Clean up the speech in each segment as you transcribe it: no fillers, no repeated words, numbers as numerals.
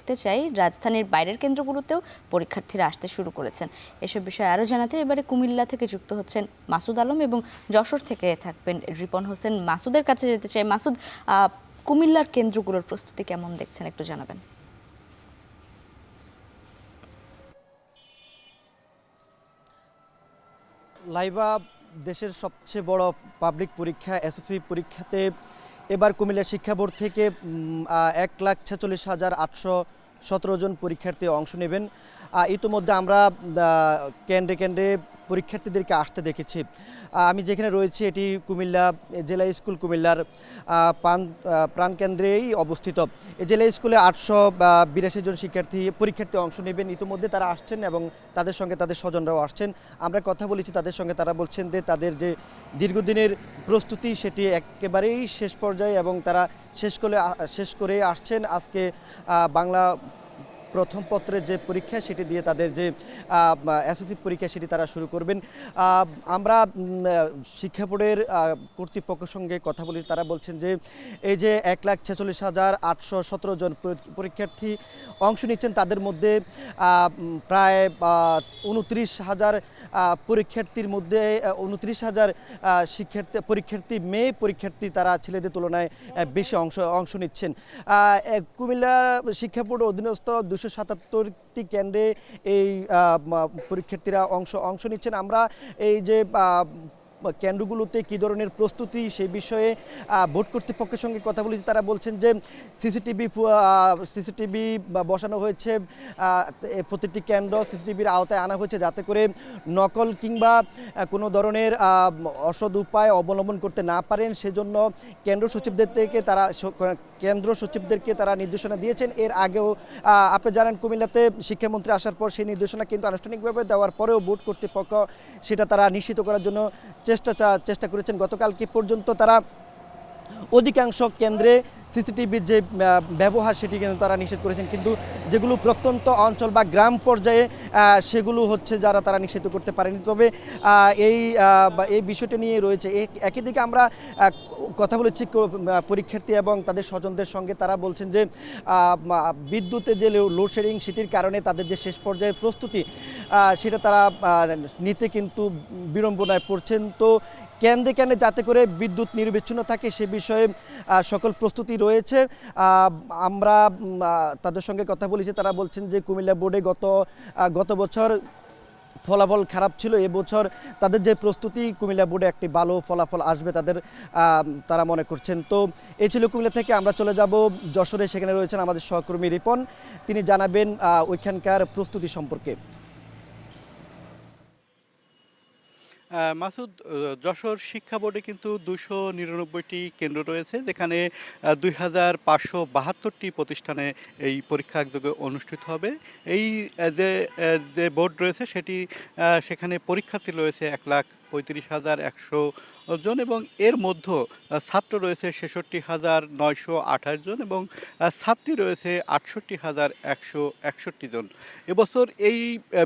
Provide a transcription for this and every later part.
দেখতে চাই, রাজধানীর বাইরের কেন্দ্রগুলোতেও পরীক্ষার্থীরা আসতে শুরু করেছেন। এসব বিষয়ে আরও জানাতে এবারে কুমিল্লা থেকে যুক্ত হচ্ছেন মাসুদ আলম এবং যশোর থেকে থাকবেন রিপন হোসেন। মাসুদের কাছে যেতে চাই। মাসুদ, কুমিল্লার কেন্দ্রগুলোর প্রস্তুতি কেমন দেখছেন একটু জানাবেন। লাইবা, দেশের সবচেয়ে বড় পাবলিক পরীক্ষা এসএসসি পরীক্ষাতে এবার কুমিল্লা শিক্ষা বোর্ড থেকে ১,৪৬,৮১৭ জন পরীক্ষার্থী অংশ নেবেন। ইতিমধ্যে আমরা কেন্দ্রে কেন্দ্রে পরীক্ষার্থীদেরকে আসতে দেখেছি। আমি যেখানে রয়েছি এটি কুমিল্লা জেলা স্কুল, কুমিল্লার প্রাণকেন্দ্রেই অবস্থিত। এই জেলা স্কুলে ৮৮২ জন পরীক্ষার্থী অংশ নেবেন। ইতিমধ্যে তারা আসছেন এবং তাদের সঙ্গে তাদের স্বজনরাও আসছেন। আমরা কথা বলেছি তাদের সঙ্গে, তারা বলছেন যে তাদের যে দীর্ঘদিনের প্রস্তুতি সেটি একেবারেই শেষ পর্যায়ে এবং তারা শেষ করে আসছেন। আজকে বাংলা প্রথম পত্রের যে পরীক্ষা সেটি দিয়ে তাদের যে এসএসসি পরীক্ষা সেটি তারা শুরু করবেন। আমরা শিক্ষা বোর্ডের কর্তৃপক্ষের সঙ্গে কথা বলি, তারা বলছেন যে এই যে ১,৪৬,৮১৭ জন পরীক্ষার্থী অংশ নিচ্ছেন, তাদের মধ্যে প্রায় ২৯,০০০ পরীক্ষার্থীর মধ্যে ২৯,০০০ পরীক্ষার্থী মেয়ে পরীক্ষার্থী তারা ছেলেদের তুলনায় বেশি অংশ নিচ্ছেন। কুমিল্লা শিক্ষা বোর্ড অধীনস্থ ২৭৭টি কেন্দ্রে এই পরীক্ষার্থীরা অংশ নিচ্ছেন। আমরা এই যে কেন্দ্রগুলোতে কী ধরনের প্রস্তুতি সেই বিষয়ে বোর্ড কর্তৃপক্ষের সঙ্গে কথা বলেছি। তারা বলছেন যে সিসিটিভি বসানো হয়েছে, প্রতিটি কেন্দ্র সিসিটিভির আওতায় আনা হয়েছে যাতে করে নকল কিংবা কোনো ধরনের অসৎ উপায় অবলম্বন করতে না পারেন। সেজন্য কেন্দ্র সচিবদেরকে তারা নির্দেশনা দিয়েছেন। এর আগেও আপনি জানেন কুমিল্লাতে শিক্ষামন্ত্রী আসার পর সেই নির্দেশনা কিন্তু আনুষ্ঠানিকভাবে দেওয়ার পরেও বোর্ড কর্তৃপক্ষ সেটা তারা নিশ্চিত করার জন্য চেষ্টা করেছেন। গতকালকে পর্যন্ত তারা অধিকাংশ কেন্দ্রে সিসিটিভির যে ব্যবহার সেটি কিন্তু তারা নিষেধ করেছেন, কিন্তু যেগুলো প্রত্যন্ত অঞ্চল বা গ্রাম পর্যায়ে সেগুলো হচ্ছে তারা নিষিদ্ধ করতে পারেনি। তবে এই বিষয়টা নিয়ে রয়েছে। একই দিকে আমরা কথা বলেছি পরীক্ষার্থী এবং তাদের স্বজনদের সঙ্গে। তারা বলছেন যে বিদ্যুতের যে লোডশেডিং সেটির কারণে তাদের যে শেষ পর্যায়ের প্রস্তুতি সেটা তারা নিতে কিন্তু বিড়ম্বনায় পড়ছেন। তো কেন্দ্রে যাতে করে বিদ্যুৎ নিরবিচ্ছিন্ন থাকে সে বিষয়ে সকল প্রস্তুতি রয়েছে। আমরা তাদের সঙ্গে কথা বলেছি, তারা বলছেন যে কুমিল্লা বোর্ডে গত বছর ফলাফল খারাপ ছিল, এবছর তাদের যে প্রস্তুতি কুমিল্লা বোর্ডে একটি ভালো ফলাফল আসবে তারা মনে করছেন। তো এই ছিল কুমিল্লা থেকে। আমরা চলে যাব যশোরে, সেখানে রয়েছেন আমাদের সহকর্মী রিপন, তিনি জানাবেন ওইখানকার প্রস্তুতি সম্পর্কে। মাসুদ, যশোর শিক্ষা বোর্ডে কিন্তু ২৯৯টি কেন্দ্র রয়েছে, যেখানে ২,৫৭২টি প্রতিষ্ঠানে এই পরীক্ষা একযোগে অনুষ্ঠিত হবে। এই যে বোর্ড রয়েছে সেখানে পরীক্ষার্থী রয়েছে ১,৩৫,১০০ জন এবং এর মধ্যে ছাত্র রয়েছে ৬৬,৯২৮ জন এবং ছাত্রী রয়েছে ৬৮,১৬১ জন। এবছর এই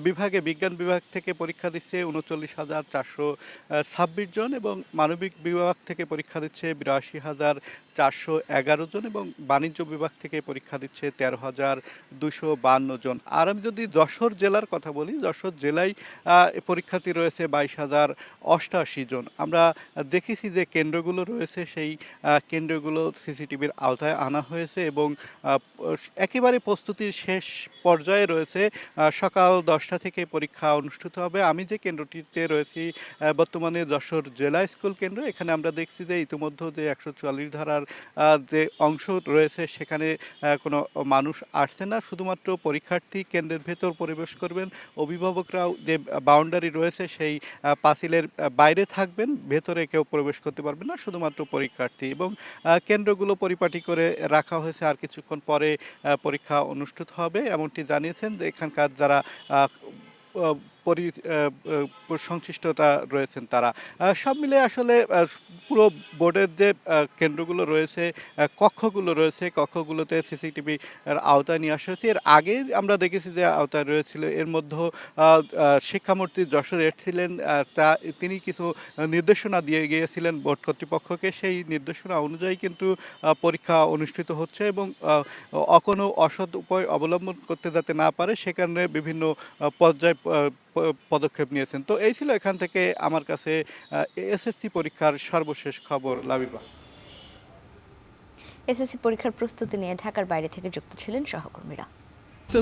বিভাগে বিজ্ঞান বিভাগ থেকে পরীক্ষা দিচ্ছে ৩৯,৪২৬ জন এবং মানবিক বিভাগ থেকে পরীক্ষা দিচ্ছে ৮২,৪১১ জন এবং বাণিজ্য বিভাগ থেকে পরীক্ষা দিচ্ছে ১৩,২৫২ জন। আর আমি যদি যশোর জেলার কথা বলি, যশোর জেলায় পরীক্ষার্থী রয়েছে ২২,০৮৮ জন। আমরা দেখেছি যে কেন্দ্রগুলো রয়েছে সেই কেন্দ্রগুলো সিসিটিভির আওতায় আনা হয়েছে এবং একেবারে প্রস্তুতির শেষ পর্যায়ে রয়েছে। সকাল ১০টা থেকে পরীক্ষা অনুষ্ঠিত হবে। আমি যে কেন্দ্রটিতে রয়েছি বর্তমানে যশোর জেলা স্কুল কেন্দ্র, এখানে আমরা দেখছি যে ইতিমধ্যে যে ১৪৪ ধারার যে অংশ রয়েছে সেখানে কোনো মানুষ আসছে না, শুধুমাত্র পরীক্ষার্থী কেন্দ্রের ভেতর প্রবেশ করবেন। অভিভাবকরাও যে বাউন্ডারি রয়েছে সেই পাঁচিলের বাইরে থাকবেন, ভেতরে কেউ প্রবেশ করতে পারবে না, শুধুমাত্র পরীক্ষার্থী। এবং কেন্দ্রগুলো পরিপাটি করে রাখা হয়েছে, আর কিছুক্ষণ পরে পরীক্ষা অনুষ্ঠিত হবে এমনটি জানিয়েছেন যে এখানকার যারা সংশ্লিষ্টতা রয়েছেন তারা। সব মিলে আসলে পুরো বোর্ডের যে কেন্দ্রগুলো রয়েছে, কক্ষগুলো রয়েছে, কক্ষগুলোতে সিসিটিভি এর আওতায় নিয়ে আসা হয়েছে। এর আগে আমরা দেখেছি যে আওতায় রয়েছিল। এর মধ্যে শিক্ষামন্ত্রী যশোর এসেছিলেন, তিনি কিছু নির্দেশনা দিয়ে গিয়েছিলেন বোর্ড কর্তৃপক্ষকে। সেই নির্দেশনা অনুযায়ী কিন্তু পরীক্ষা অনুষ্ঠিত হচ্ছে এবং কোনো অসৎ উপায় অবলম্বন করতে যাতে না পারে সে কারণে বিভিন্ন পর্যায়ে পদক্ষেপ নিয়েছেন। তো এই ছিল এখান থেকে আমার কাছে এসএসসি পরীক্ষার সর্বশেষ খবর। লাবিবা। এসএসসি পরীক্ষার প্রস্তুতি নিয়ে ঢাকার বাইরে থেকে যুক্ত ছিলেন সহকর্মীরা।